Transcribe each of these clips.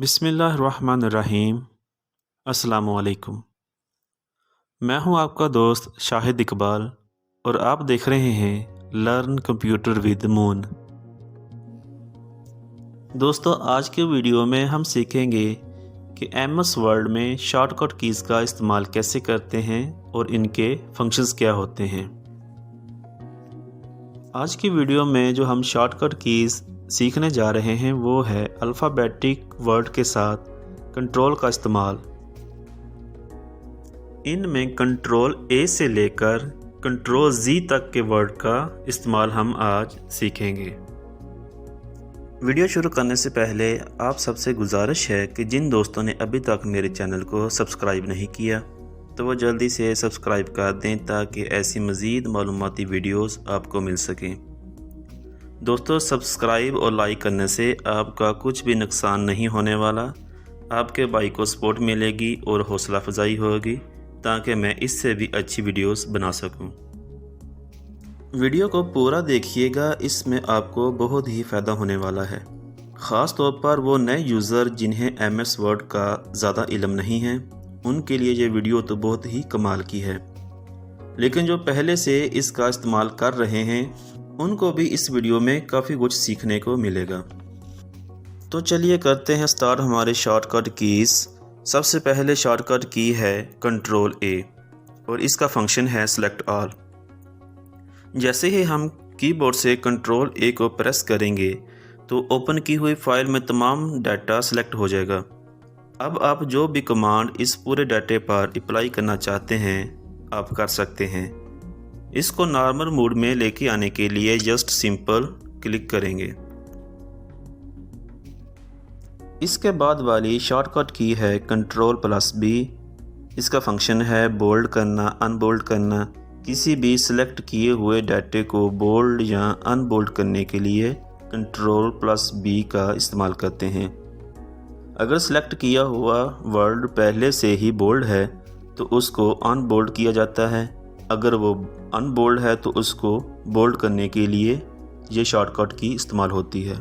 बिस्मिल्लाहिर्रहमानिर्रहीम। अस्सलामुअलैकुम। मैं हूं आपका दोस्त शाहिद इकबाल और आप देख रहे हैं लर्न कंप्यूटर विद मून। दोस्तों, आज के वीडियो में हम सीखेंगे कि एमएस वर्ड में शॉर्टकट कीज़ का इस्तेमाल कैसे करते हैं और इनके फंक्शंस क्या होते हैं। आज की वीडियो में जो हम शॉर्टकट कीज़ सीखने जा रहे हैं वो है अल्फ़ाबेटिक वर्ड के साथ कंट्रोल का इस्तेमाल। इनमें कंट्रोल ए से लेकर कंट्रोल जी तक के वर्ड का इस्तेमाल हम आज सीखेंगे। वीडियो शुरू करने से पहले आप सबसे गुजारिश है कि जिन दोस्तों ने अभी तक मेरे चैनल को सब्सक्राइब नहीं किया तो वो जल्दी से सब्सक्राइब कर दें ताकि ऐसी मज़ीद मालूमाती वीडियोस आपको मिल सकें। दोस्तों, सब्सक्राइब और लाइक करने से आपका कुछ भी नुकसान नहीं होने वाला। आपके भाई को सपोर्ट मिलेगी और हौसला अफजाई होगी ताकि मैं इससे भी अच्छी वीडियोस बना सकूं। वीडियो को पूरा देखिएगा, इसमें आपको बहुत ही फ़ायदा होने वाला है। ख़ास तौर पर वो नए यूज़र जिन्हें एमएस वर्ड का ज़्यादा इल्म नहीं है उनके लिए ये वीडियो तो बहुत ही कमाल की है, लेकिन जो पहले से इसका इस्तेमाल कर रहे हैं उनको भी इस वीडियो में काफ़ी कुछ सीखने को मिलेगा। तो चलिए करते हैं स्टार्ट हमारे शॉर्टकट कीज़। सबसे पहले शॉर्टकट की है कंट्रोल ए और इसका फंक्शन है सेलेक्ट ऑल। जैसे ही हम कीबोर्ड से कंट्रोल ए को प्रेस करेंगे तो ओपन की हुई फाइल में तमाम डाटा सेलेक्ट हो जाएगा। अब आप जो भी कमांड इस पूरे डाटे पर अप्लाई करना चाहते हैं आप कर सकते हैं। इसको नॉर्मल मोड में लेके आने के लिए जस्ट सिंपल क्लिक करेंगे। इसके बाद वाली शॉर्टकट की है कंट्रोल प्लस बी। इसका फंक्शन है बोल्ड करना, अनबोल्ड करना। किसी भी सिलेक्ट किए हुए डाटे को बोल्ड या अनबोल्ड करने के लिए कंट्रोल प्लस बी का इस्तेमाल करते हैं। अगर सिलेक्ट किया हुआ वर्ड पहले से ही बोल्ड है तो उसको अनबोल्ड किया जाता है, अगर वो अनबोल्ड है तो उसको बोल्ड करने के लिए ये शॉर्टकट की इस्तेमाल होती है।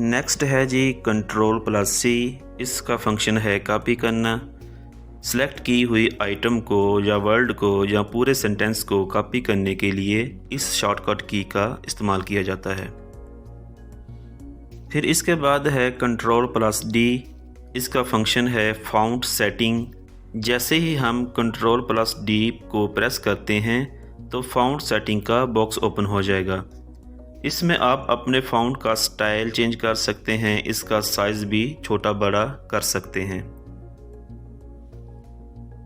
नेक्स्ट है जी कंट्रोल प्लस सी। इसका फंक्शन है कॉपी करना। सिलेक्ट की हुई आइटम को या वर्ड को या पूरे सेंटेंस को कॉपी करने के लिए इस शॉर्टकट की का इस्तेमाल किया जाता है। फिर इसके बाद है कंट्रोल प्लस डी। इसका फंक्शन है फाउंट सेटिंग। जैसे ही हम कंट्रोल प्लस डी को प्रेस करते हैं तो फाउंट सेटिंग का बॉक्स ओपन हो जाएगा। इसमें आप अपने फाउंट का स्टाइल चेंज कर सकते हैं, इसका साइज़ भी छोटा बड़ा कर सकते हैं।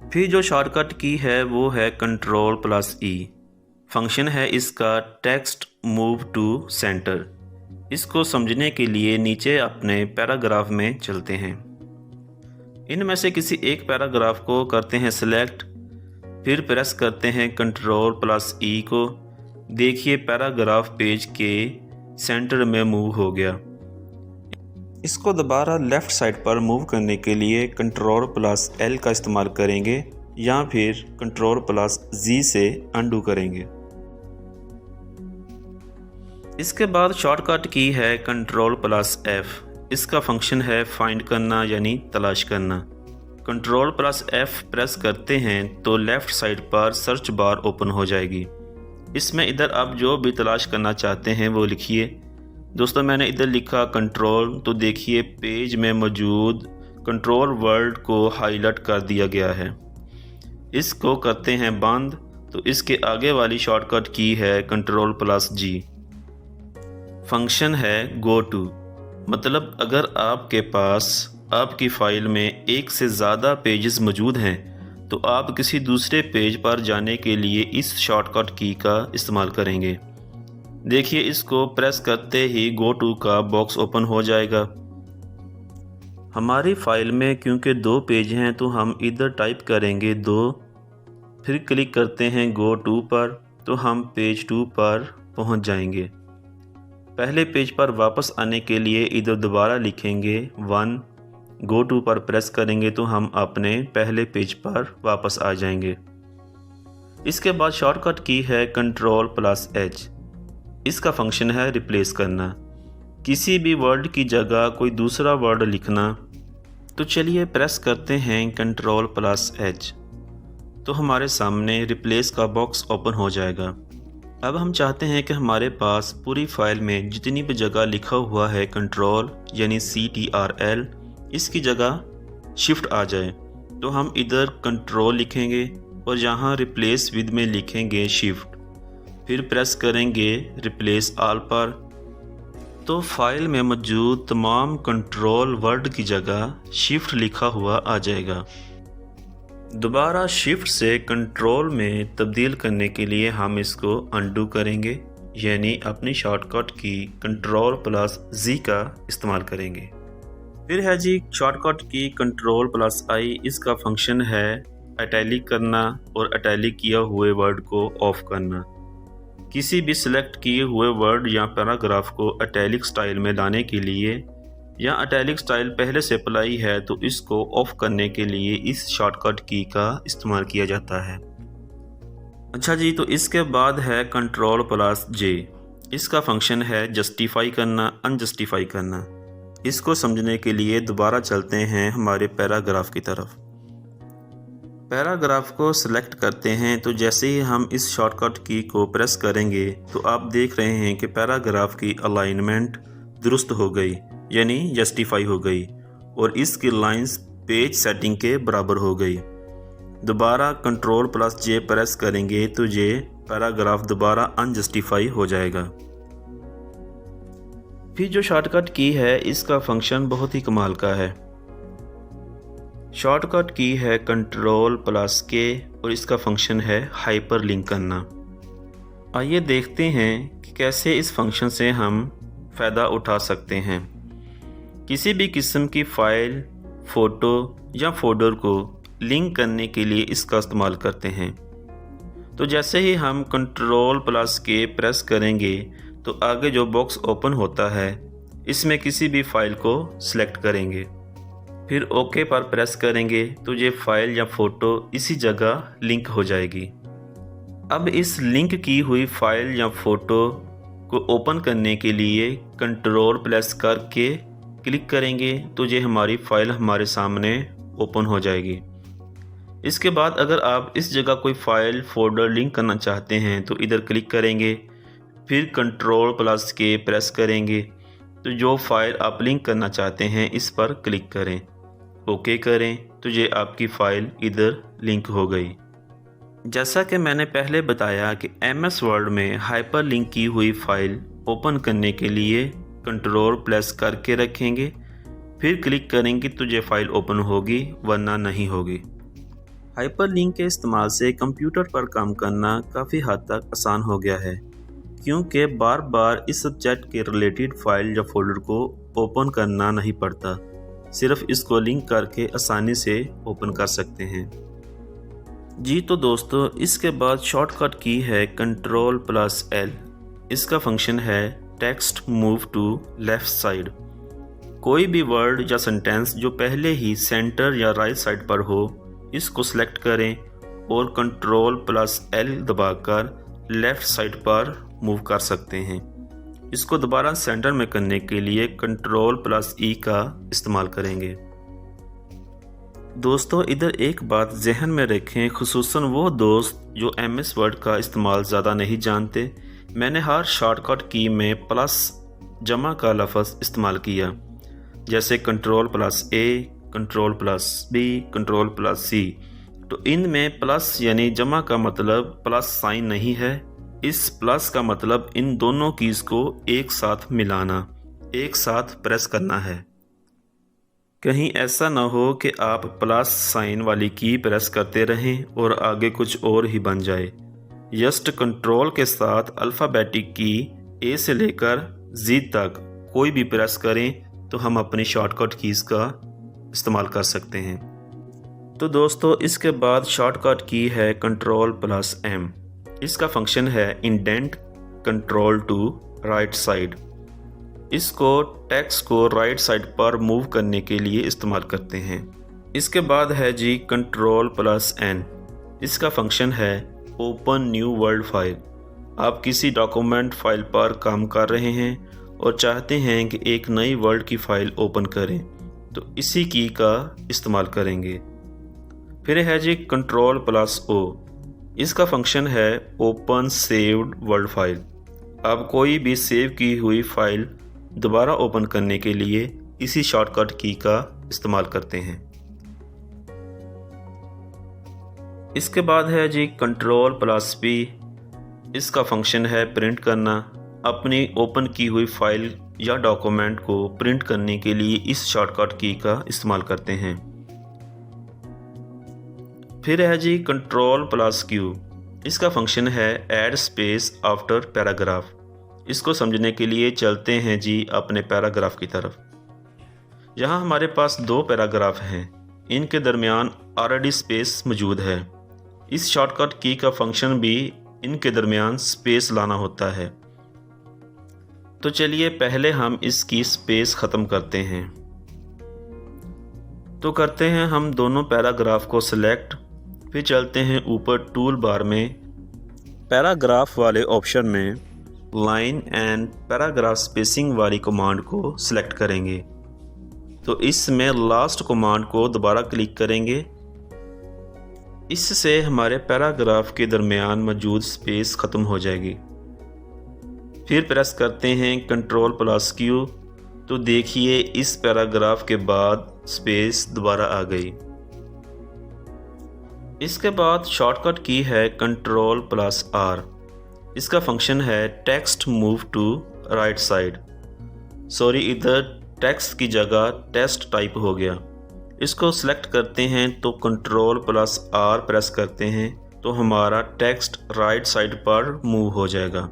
फिर जो शॉर्टकट की है वो है कंट्रोल प्लस ई। फंक्शन है इसका टेक्स्ट मूव टू सेंटर। इसको समझने के लिए नीचे अपने पैराग्राफ में चलते हैं। इनमें से किसी एक पैराग्राफ को करते हैं सिलेक्ट, फिर प्रेस करते हैं कंट्रोल प्लस ई को। देखिए पैराग्राफ पेज के सेंटर में मूव हो गया। इसको दोबारा लेफ़्ट साइड पर मूव करने के लिए कंट्रोल प्लस एल का इस्तेमाल करेंगे या फिर कंट्रोल प्लस जी से अनडू करेंगे। इसके बाद शॉर्टकट की है कंट्रोल प्लस एफ। इसका फंक्शन है फाइंड करना यानी तलाश करना। कंट्रोल प्लस एफ प्रेस करते हैं तो लेफ़्ट साइड पर सर्च बार ओपन हो जाएगी। इसमें इधर आप जो भी तलाश करना चाहते हैं वो लिखिए। दोस्तों, मैंने इधर लिखा कंट्रोल, तो देखिए पेज में मौजूद कंट्रोल वर्ड को हाईलाइट कर दिया गया है। इसको करते हैं बंद तो इसके आगे वाली शॉर्टकट की है कंट्रोल प्लस जी। फंक्शन है गो टू, मतलब अगर आपके पास आपकी फ़ाइल में एक से ज़्यादा पेजेस मौजूद हैं तो आप किसी दूसरे पेज पर जाने के लिए इस शॉर्टकट की का इस्तेमाल करेंगे। देखिए इसको प्रेस करते ही गो टू का बॉक्स ओपन हो जाएगा। हमारी फ़ाइल में क्योंकि 2 पेज हैं तो हम इधर टाइप करेंगे 2, फिर क्लिक करते हैं गो टू पर तो हम पेज 2 पर पहुंच जाएंगे। पहले पेज पर वापस आने के लिए इधर दोबारा लिखेंगे 1, गो टू पर प्रेस करेंगे तो हम अपने पहले पेज पर वापस आ जाएंगे। इसके बाद शॉर्टकट की है कंट्रोल प्लस एच। इसका फंक्शन है रिप्लेस करना। किसी भी वर्ड की जगह कोई दूसरा वर्ड लिखना, तो चलिए प्रेस करते हैं Ctrl+H, तो हमारे सामने रिप्लेस का बॉक्स ओपन हो जाएगा। अब हम चाहते हैं कि हमारे पास पूरी फाइल में जितनी भी जगह लिखा हुआ है कंट्रोल यानी CTRL, इसकी जगह शिफ्ट आ जाए। तो हम इधर कंट्रोल लिखेंगे और यहाँ रिप्लेस विद में लिखेंगे शिफ्ट, फिर प्रेस करेंगे रिप्लेस ऑल पर, तो फाइल में मौजूद तमाम कंट्रोल वर्ड की जगह शिफ्ट लिखा हुआ आ जाएगा। दोबारा शिफ्ट से कंट्रोल में तब्दील करने के लिए हम इसको अनडू करेंगे, यानी अपनी शॉर्टकट की Ctrl+Z का इस्तेमाल करेंगे। फिर है जी शॉर्टकट की Ctrl+I, इसका फंक्शन है इटैलिक करना और इटैलिक किया हुए वर्ड को ऑफ करना। किसी भी सिलेक्ट किए हुए वर्ड या पैराग्राफ को इटैलिक स्टाइल में लाने के लिए या इटैलिक स्टाइल पहले से अप्लाई है तो इसको ऑफ करने के लिए इस शॉर्टकट की का इस्तेमाल किया जाता है। अच्छा जी, तो इसके बाद है Ctrl+J, इसका फंक्शन है जस्टिफाई करना, अनजस्टिफाई करना। इसको समझने के लिए दोबारा चलते हैं हमारे पैराग्राफ की तरफ। पैराग्राफ को सिलेक्ट करते हैं, तो जैसे ही हम इस शॉर्टकट की को प्रेस करेंगे तो आप देख रहे हैं कि पैराग्राफ की अलाइनमेंट दुरुस्त हो गई, यानी जस्टिफाई हो गई, और इसकी लाइंस पेज सेटिंग के बराबर हो गई। दोबारा Ctrl+J प्रेस करेंगे तो ये पैराग्राफ दोबारा अनजस्टिफाई हो जाएगा। फिर जो शॉर्टकट की है इसका फंक्शन बहुत ही कमाल का है। शॉर्टकट की है Ctrl+K और इसका फंक्शन है हाइपर लिंक करना। आइए देखते हैं कि कैसे इस फंक्शन से हम फ़ायदा उठा सकते हैं। किसी भी किस्म की फ़ाइल, फ़ोटो या फोल्डर को लिंक करने के लिए इसका इस्तेमाल करते हैं। तो जैसे ही हम Ctrl+K प्रेस करेंगे तो आगे जो बॉक्स ओपन होता है इसमें किसी भी फाइल को सिलेक्ट करेंगे, फिर ओके पर प्रेस करेंगे तो ये फाइल या फ़ोटो इसी जगह लिंक हो जाएगी। अब इस लिंक की हुई फाइल या फ़ोटो को ओपन करने के लिए Ctrl+ करके क्लिक करेंगे तो ये हमारी फ़ाइल हमारे सामने ओपन हो जाएगी। इसके बाद अगर आप इस जगह कोई फ़ाइल, फोल्डर लिंक करना चाहते हैं तो इधर क्लिक करेंगे, फिर Ctrl+K प्रेस करेंगे तो जो फाइल आप लिंक करना चाहते हैं इस पर क्लिक करें, ओके करें तो ये आपकी फ़ाइल इधर लिंक हो गई। जैसा कि मैंने पहले बताया कि MS वर्ड में हाइपर लिंक की हुई फ़ाइल ओपन करने के लिए Ctrl+ करके रखेंगे, फिर क्लिक करेंगे तो ये फ़ाइल ओपन होगी, वरना नहीं होगी। हाइपर लिंक के इस्तेमाल से कंप्यूटर पर काम करना काफ़ी हद तक आसान हो गया है, क्योंकि बार बार इस सब्जेक्ट के रिलेटेड फाइल या फोल्डर को ओपन करना नहीं पड़ता, सिर्फ इसको लिंक करके आसानी से ओपन कर सकते हैं। जी तो दोस्तों, इसके बाद शॉर्टकट की है Ctrl+L, इसका फंक्शन है text move to left side. कोई भी वर्ड या सेंटेंस जो पहले ही सेंटर या राइट साइड पर हो, इसको सिलेक्ट करें और Ctrl+L दबाकर लेफ़्ट साइड पर मूव कर सकते हैं। इसको दोबारा सेंटर में करने के लिए Ctrl+E का इस्तेमाल करेंगे। दोस्तों, इधर एक बात जहन में रखें, खुसूसन वो दोस्त जो MS वर्ड का इस्तेमाल ज़्यादा नहीं जानते। मैंने हर शॉर्टकट की में प्लस जमा का लफ्ज़ इस्तेमाल किया, जैसे Ctrl+A, Ctrl+B, Ctrl+C। तो इनमें प्लस यानी जमा का मतलब प्लस साइन नहीं है। इस प्लस का मतलब इन दोनों कीज़ को एक साथ मिलाना, एक साथ प्रेस करना है। कहीं ऐसा ना हो कि आप प्लस साइन वाली की प्रेस करते रहें और आगे कुछ और ही बन जाए। जस्ट कंट्रोल के साथ अल्फ़ाबेटिक की A से लेकर Z तक कोई भी प्रेस करें तो हम अपनी शॉर्टकट कीज़ का इस्तेमाल कर सकते हैं। तो दोस्तों, इसके बाद शॉर्टकट की है Ctrl+M, इसका फंक्शन है indent control to right side. इसको टेक्स्ट को राइट साइड पर मूव करने के लिए इस्तेमाल करते हैं। इसके बाद है जी Ctrl+N, इसका फंक्शन है ओपन न्यू वर्ड फाइल। आप किसी डॉक्यूमेंट फाइल पर काम कर रहे हैं और चाहते हैं कि एक नई वर्ड की फ़ाइल ओपन करें तो इसी की का इस्तेमाल करेंगे। फिर है जी Ctrl+O। इसका फंक्शन है ओपन सेव्ड वर्ड फाइल। आप कोई भी सेव की हुई फाइल दोबारा ओपन करने के लिए इसी शॉर्टकट की का इस्तेमाल करते हैं। इसके बाद है जी Ctrl+P। इसका फंक्शन है प्रिंट करना। अपनी ओपन की हुई फाइल या डॉक्यूमेंट को प्रिंट करने के लिए इस शॉर्टकट की का इस्तेमाल करते हैं। फिर है जी Ctrl+Q। इसका फंक्शन है ऐड स्पेस आफ्टर पैराग्राफ। इसको समझने के लिए चलते हैं जी अपने पैराग्राफ की तरफ। यहाँ हमारे पास 2 पैराग्राफ हैं, इनके दरमियान ऑलरेडी स्पेस मौजूद है। इस शॉर्टकट की का फंक्शन भी इनके दरमियान स्पेस लाना होता है। तो चलिए पहले हम इसकी स्पेस ख़त्म करते हैं। तो करते हैं हम दोनों पैराग्राफ को सिलेक्ट, फिर चलते हैं ऊपर टूल बार में पैराग्राफ वाले ऑप्शन में लाइन एंड पैराग्राफ स्पेसिंग वाली कमांड को सिलेक्ट करेंगे। तो इसमें लास्ट कमांड को दोबारा क्लिक करेंगे। इससे हमारे पैराग्राफ के दरमियान मौजूद स्पेस ख़त्म हो जाएगी। फिर प्रेस करते हैं Ctrl+Q। तो देखिए इस पैराग्राफ के बाद स्पेस दोबारा आ गई। इसके बाद शॉर्टकट की है Ctrl+R। इसका फंक्शन है text move to right side. Sorry, इधर टेक्स्ट की जगह टेस्ट टाइप हो गया। इसको सिलेक्ट करते हैं तो Ctrl+R प्रेस करते हैं तो हमारा टेक्स्ट राइट साइड पर मूव हो जाएगा।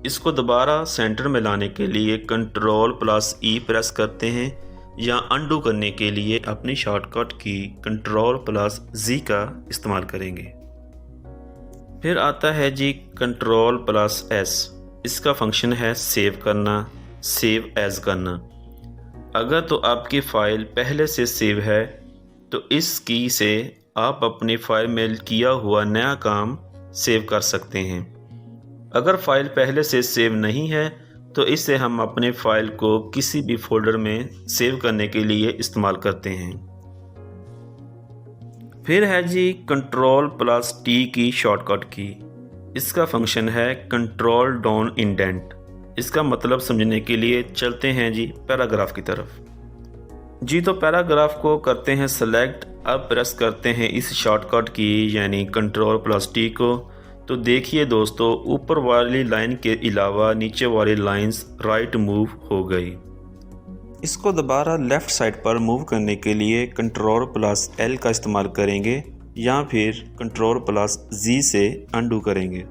इसको दोबारा सेंटर में लाने के लिए Ctrl+E प्रेस करते हैं या अंडू करने के लिए अपनी शॉर्टकट की Ctrl+Z का इस्तेमाल करेंगे। फिर आता है जी Ctrl+S। इसका फंक्शन है सेव करना, सेव एज करना। अगर तो आपकी फ़ाइल पहले से सेव है तो इस की से आप अपनी फ़ाइल में किया हुआ नया काम सेव कर सकते हैं। अगर फ़ाइल पहले से सेव नहीं है तो इससे हम अपने फ़ाइल को किसी भी फोल्डर में सेव करने के लिए इस्तेमाल करते हैं। फिर है जी Ctrl+T की शॉर्टकट की। इसका फंक्शन है कंट्रोल डाउन इंडेंट। इसका मतलब समझने के लिए चलते हैं जी पैराग्राफ की तरफ। जी तो पैराग्राफ को करते हैं सेलेक्ट। अब प्रेस करते हैं इस शॉर्टकट की यानी Ctrl+T को। तो देखिए दोस्तों, ऊपर वाली लाइन के अलावा नीचे वाली लाइंस राइट मूव हो गई। इसको दोबारा लेफ़्ट साइड पर मूव करने के लिए Ctrl+L का इस्तेमाल करेंगे या फिर Ctrl+Z से अंडू करेंगे।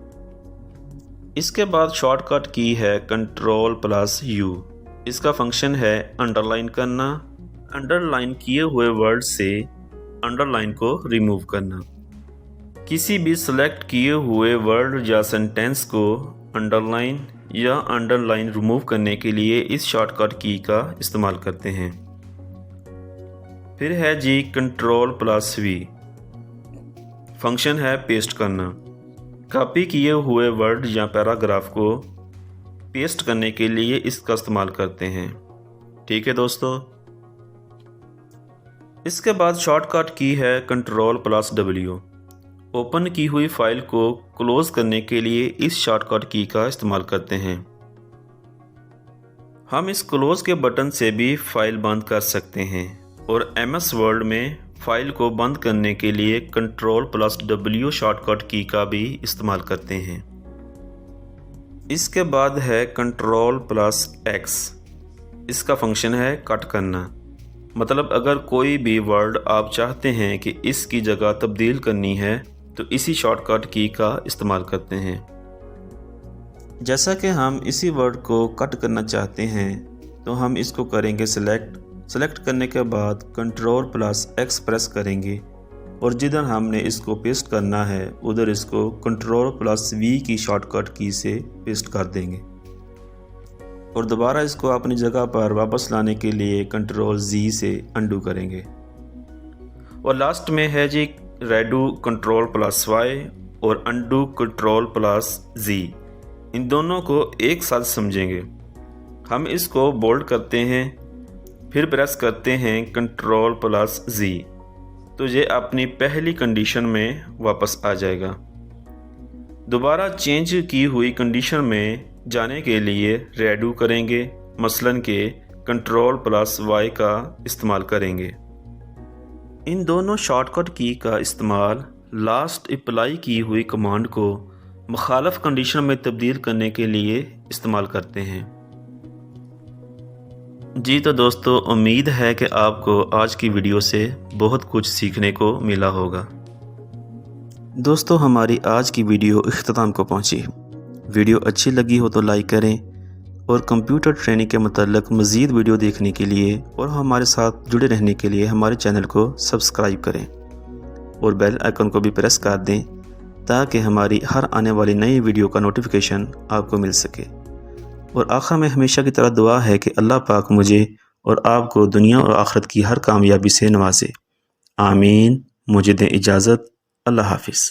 इसके बाद शॉर्टकट की है Ctrl+U। इसका फंक्शन है अंडरलाइन करना। अंडरलाइन किए हुए वर्ड से अंडरलाइन को रिमूव करना। किसी भी सिलेक्ट किए हुए वर्ड या सेंटेंस को अंडरलाइन या अंडरलाइन रिमूव करने के लिए इस शॉर्टकट की का इस्तेमाल करते हैं। फिर है जी Ctrl+V। फंक्शन है पेस्ट करना। कॉपी किए हुए वर्ड या पैराग्राफ को पेस्ट करने के लिए इसका इस्तेमाल करते हैं। ठीक है दोस्तों। इसके बाद शॉर्टकट की है Ctrl+W। ओपन की हुई फाइल को क्लोज करने के लिए इस शॉर्टकट की का इस्तेमाल करते हैं। हम इस क्लोज के बटन से भी फाइल बंद कर सकते हैं और MS वर्ड में फाइल को बंद करने के लिए Ctrl+W शॉर्टकट की का भी इस्तेमाल करते हैं। इसके बाद है Ctrl+X। इसका फंक्शन है कट करना। मतलब अगर कोई भी वर्ड आप चाहते हैं कि इसकी जगह तब्दील करनी है तो इसी शॉर्टकट की का इस्तेमाल करते हैं। जैसा कि हम इसी वर्ड को कट करना चाहते हैं तो हम इसको करेंगे सेलेक्ट करने के बाद Ctrl+X प्रेस करेंगे और जिधर हमने इसको पेस्ट करना है उधर इसको Ctrl+V की शॉर्टकट की से पेस्ट कर देंगे और दोबारा इसको अपनी जगह पर वापस लाने के लिए Ctrl+Z से अंडू करेंगे। और लास्ट में है जी रेडू Ctrl+Y और अंडू Ctrl+Z। इन दोनों को एक साथ समझेंगे। हम इसको बोल्ड करते हैं, फिर प्रेस करते हैं Ctrl+Z, तो ये अपनी पहली कंडीशन में वापस आ जाएगा। दोबारा चेंज की हुई कंडीशन में जाने के लिए रेडू करेंगे, मसलन के Ctrl+Y का इस्तेमाल करेंगे। इन दोनों शॉर्टकट की का इस्तेमाल लास्ट अप्लाई की हुई कमांड को मुखालफ कंडीशन में तब्दील करने के लिए इस्तेमाल करते हैं। जी तो दोस्तों, उम्मीद है कि आपको आज की वीडियो से बहुत कुछ सीखने को मिला होगा। दोस्तों, हमारी आज की वीडियो इख्तिताम को पहुंची। वीडियो अच्छी लगी हो तो लाइक करें और कंप्यूटर ट्रेनिंग के मतलब मज़ीद वीडियो देखने के लिए और हमारे साथ जुड़े रहने के लिए हमारे चैनल को सब्सक्राइब करें और बेल आइकन को भी प्रेस कर दें ताकि हमारी हर आने वाली नई वीडियो का नोटिफिकेशन आपको मिल सके। और आखिर में हमेशा की तरह दुआ है कि अल्लाह पाक मुझे और आपको दुनिया और आखिरत की हर कामयाबी से नवाजे। आमीन। मुझे दें इजाज़त। अल्लाह हाफिज़।